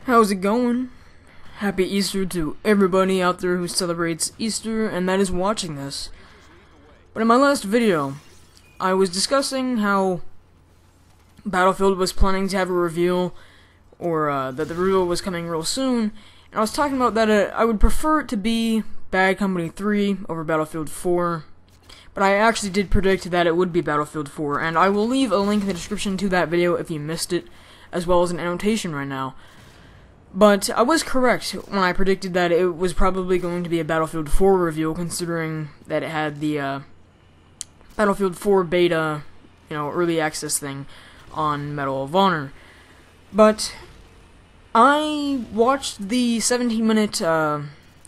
How's it going? Happy Easter to everybody out there who celebrates Easter and that is watching this. But in my last video, I was discussing how Battlefield was planning to have a reveal, or that the reveal was coming real soon, and I was talking about that I would prefer it to be Bad Company 3 over Battlefield 4, but I actually did predict that it would be Battlefield 4, and I will leave a link in the description to that video if you missed it, as well as an annotation right now. But I was correct when I predicted that it was probably going to be a Battlefield 4 reveal, considering that it had the Battlefield 4 beta, early access thing on Medal of Honor. But I watched the 17-minute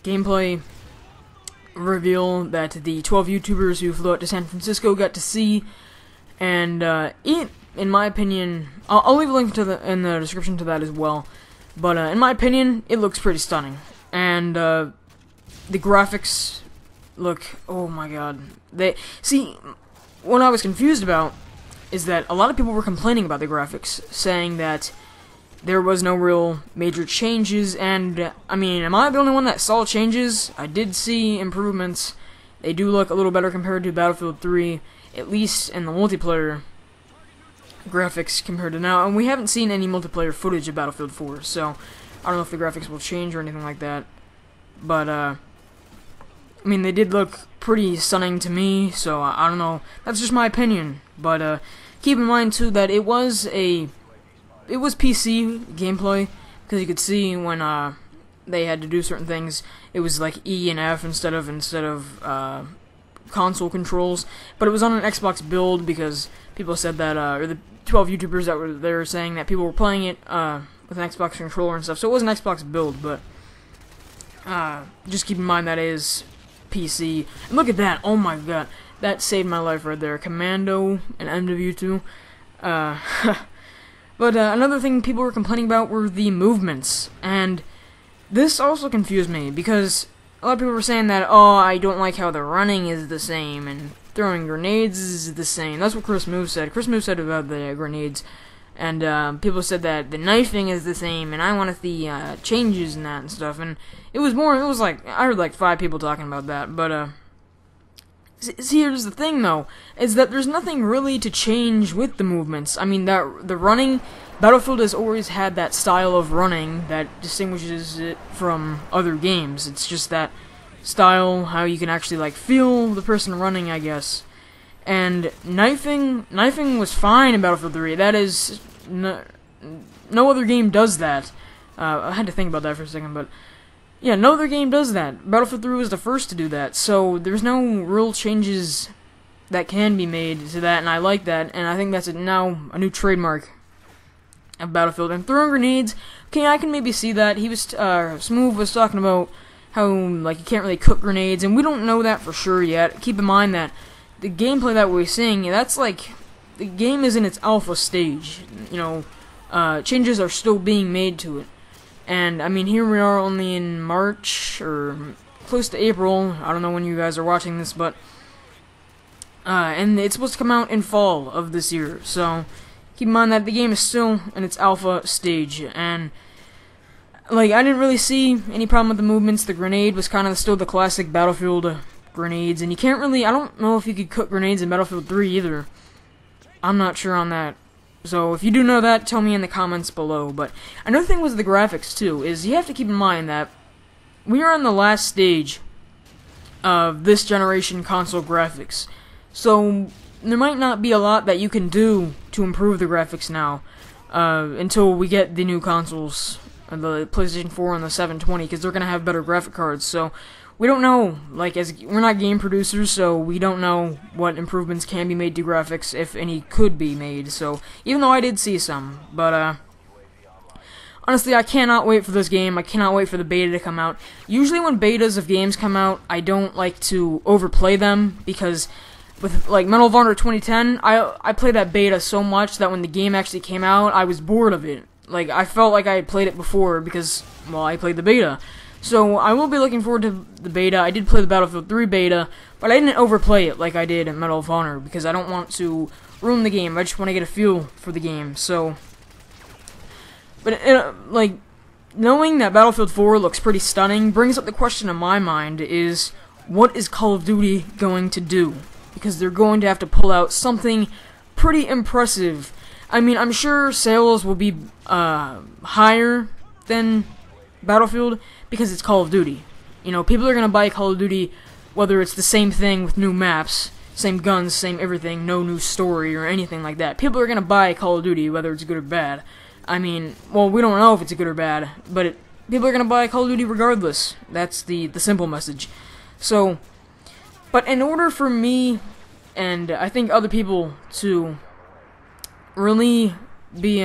gameplay reveal that the 12 YouTubers who flew out to San Francisco got to see, and it, in my opinion, I'll leave a link to in the description to that as well. But in my opinion, it looks pretty stunning, and the graphics look, oh my god. What I was confused about is that a lot of people were complaining about the graphics, saying that there was no real major changes, and I mean, am I the only one that saw changes? I did see improvements. They do look a little better compared to Battlefield 3, at least in the multiplayer graphics compared to now, and we haven't seen any multiplayer footage of Battlefield 4, so I don't know if the graphics will change or anything like that, but I mean, they did look pretty stunning to me, so I don't know, that's just my opinion, but keep in mind too that it was PC gameplay, because you could see when they had to do certain things, it was like E and F instead of console controls, but it was on an Xbox build because people said that, or the 12 YouTubers that were there saying that people were playing it with an Xbox controller and stuff, so it was an Xbox build, but just keep in mind that is PC. And look at that, oh my god, that saved my life right there, Commando and MW2. But another thing people were complaining about were the movements, and this also confused me, because a lot of people were saying that, oh, I don't like how the running is the same, and throwing grenades is the same. That's what Chris Move said. Chris Move said about the grenades, and people said that the knifing is the same, and I want to see changes in that and stuff, and it was like, I heard like 5 people talking about that, but see, here's the thing though, is that there's nothing really to change with the movements. I mean, the running, Battlefield has always had that style of running that distinguishes it from other games. It's just that style, how you can actually like feel the person running, I guess. And knifing was fine in Battlefield 3. That is, no other game does that. I had to think about that for a second, but yeah, no other game does that. Battlefield 3 was the first to do that, so there's no real changes that can be made to that, and I like that, and I think that's now a new trademark of Battlefield. And throwing grenades, okay, I can maybe see that. He was, Smooth was talking about how, like, you can't really cook grenades, and we don't know that for sure yet. Keep in mind that the gameplay that we're seeing, that's like, the game is in its alpha stage, changes are still being made to it. And, I mean, here we are only in March, or close to April, I don't know when you guys are watching this, but, and it's supposed to come out in fall of this year, so keep in mind that the game is still in its alpha stage, and, like, I didn't really see any problem with the movements. The grenade was kind of still the classic Battlefield grenades, and you can't really, I don't know if you could cook grenades in Battlefield 3 either. I'm not sure on that. So, if you do know that, tell me in the comments below. But another thing with the graphics, too, is you have to keep in mind that we are in the last stage of this generation console graphics. So, there might not be a lot that you can do to improve the graphics now, until we get the new consoles, the PlayStation 4 and the 720, because they're going to have better graphic cards. So, we don't know, like, as we're not game producers, so we don't know what improvements can be made to graphics, if any could be made, so, even though I did see some, but, honestly, I cannot wait for this game. I cannot wait for the beta to come out. Usually when betas of games come out, I don't like to overplay them, because with, like, Medal of Honor 2010, I played that beta so much that when the game actually came out, I was bored of it. Like, I felt like I had played it before, because, well, I played the beta. So, I will be looking forward to the beta. I did play the Battlefield 3 beta, but I didn't overplay it like I did in Medal of Honor, because I don't want to ruin the game. I just want to get a feel for the game, so, but, like, knowing that Battlefield 4 looks pretty stunning brings up the question in my mind is, what is Call of Duty going to do? Because they're going to have to pull out something pretty impressive. I mean, I'm sure sales will be higher than Battlefield because it's Call of Duty. You know, people are going to buy Call of Duty whether it's the same thing with new maps, same guns, same everything, no new story or anything like that. People are going to buy Call of Duty whether it's good or bad. I mean, well, we don't know if it's good or bad, but people are going to buy Call of Duty regardless. That's the simple message. So, but in order for me, and I think other people, to really be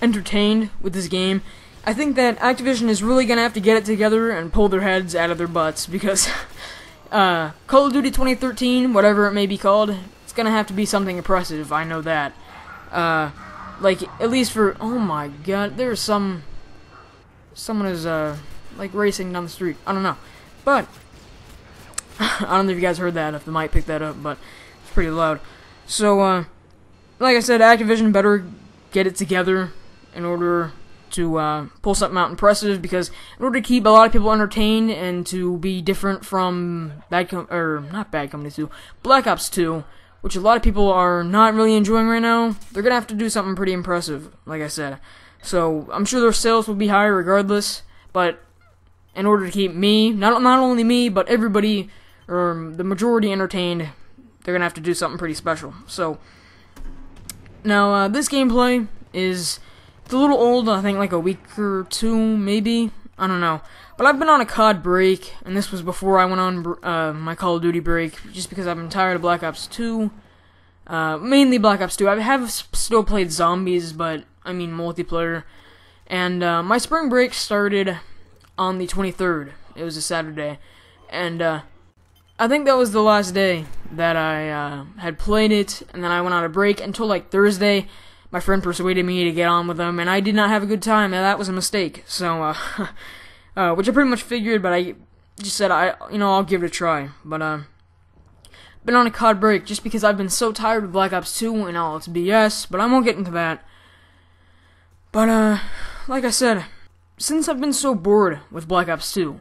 entertained with this game, I think that Activision is really going to have to get it together and pull their heads out of their butts, because Call of Duty 2013, whatever it may be called, it's going to have to be something impressive, I know that. Like, at least for, oh my god, there's someone is, like, racing down the street, I don't know, but, I don't know if you guys heard that, if the mic picked that up, but it's pretty loud. So, like I said, Activision better get it together in order to pull something out impressive, because in order to keep a lot of people entertained and to be different from Black Ops 2, which a lot of people are not really enjoying right now, they're gonna have to do something pretty impressive, like I said. So I'm sure their sales will be higher regardless, but in order to keep me, not only me, but everybody, or the majority entertained, they're gonna have to do something pretty special. So now this gameplay is, it's a little old, I think like a week or two, maybe, I don't know. But I've been on a COD break, and this was before I went on my Call of Duty break, just because I've been tired of Black Ops 2, mainly Black Ops 2. I have still played Zombies, but, I mean multiplayer, and my spring break started on the 23rd, it was a Saturday, and I think that was the last day that I had played it, and then I went on a break until like Thursday. My friend persuaded me to get on with them, and I did not have a good time, and that was a mistake, so, which I pretty much figured, but I just said, I'll give it a try. But, been on a COD break just because I've been so tired of Black Ops 2 and all its BS, but I won't get into that. But, like I said, since I've been so bored with Black Ops 2,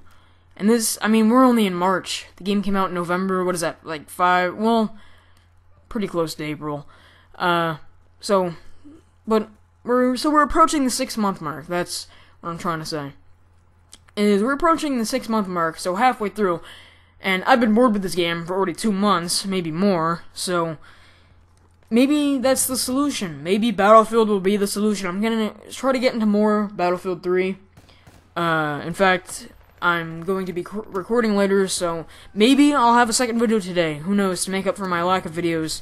and this, I mean, we're only in March. The game came out in November, what is that, like pretty close to April. We're approaching the 6-month mark, that's what I'm trying to say. We're approaching the 6-month mark, so halfway through, and I've been bored with this game for already 2 months, maybe more, so maybe that's the solution. Maybe Battlefield will be the solution. I'm gonna try to get into more Battlefield 3. In fact, I'm going to be recording later, so maybe I'll have a second video today, who knows, to make up for my lack of videos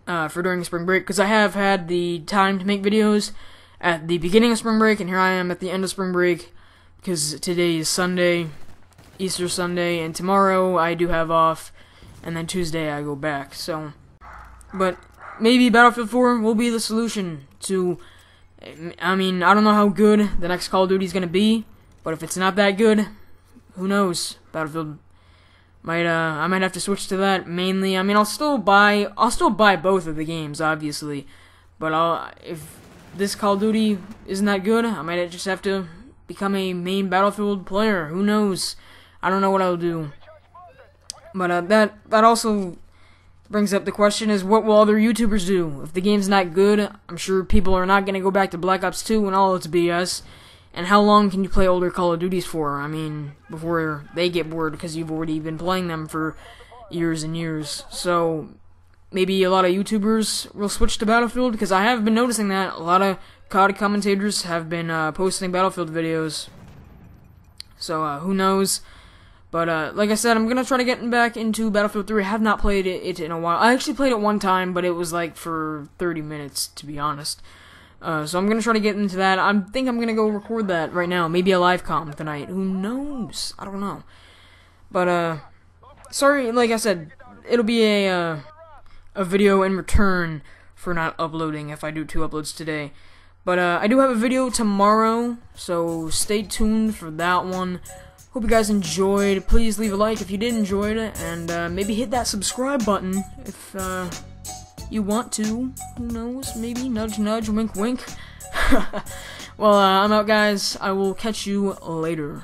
for during spring break, because I have had the time to make videos at the beginning of spring break, and here I am at the end of spring break, because today is Sunday, Easter Sunday, and tomorrow I do have off, and then Tuesday I go back, so, but maybe Battlefield 4 will be the solution to, I mean, I don't know how good the next Call of Duty is going to be, but if it's not that good, who knows, Battlefield I might have to switch to that mainly. I mean, I'll still buy both of the games, obviously, but if this Call of Duty isn't that good, I might just have to become a main Battlefield player. Who knows? I don't know what I'll do. But that also brings up the question: is what will other YouTubers do if the game's not good? I'm sure people are not gonna go back to Black Ops 2 and all its BS. And how long can you play older Call of Duties for? I mean, before they get bored, because you've already been playing them for years and years. So, maybe a lot of YouTubers will switch to Battlefield, because I have been noticing that a lot of COD commentators have been posting Battlefield videos. So, who knows? But, like I said, I'm gonna try to get back into Battlefield 3. I have not played it in a while. I actually played it one time, but it was like for 30 minutes, to be honest. So I'm gonna try to get into that. I think I'm gonna go record that right now. Maybe a live comm tonight. Who knows? I don't know. But sorry, like I said, it'll be a video in return for not uploading if I do 2 uploads today. But I do have a video tomorrow, so stay tuned for that one. Hope you guys enjoyed. Please leave a like if you did enjoy it, and maybe hit that subscribe button if you want to. Who knows? Maybe nudge, nudge, wink, wink. Well, I'm out, guys. I will catch you later.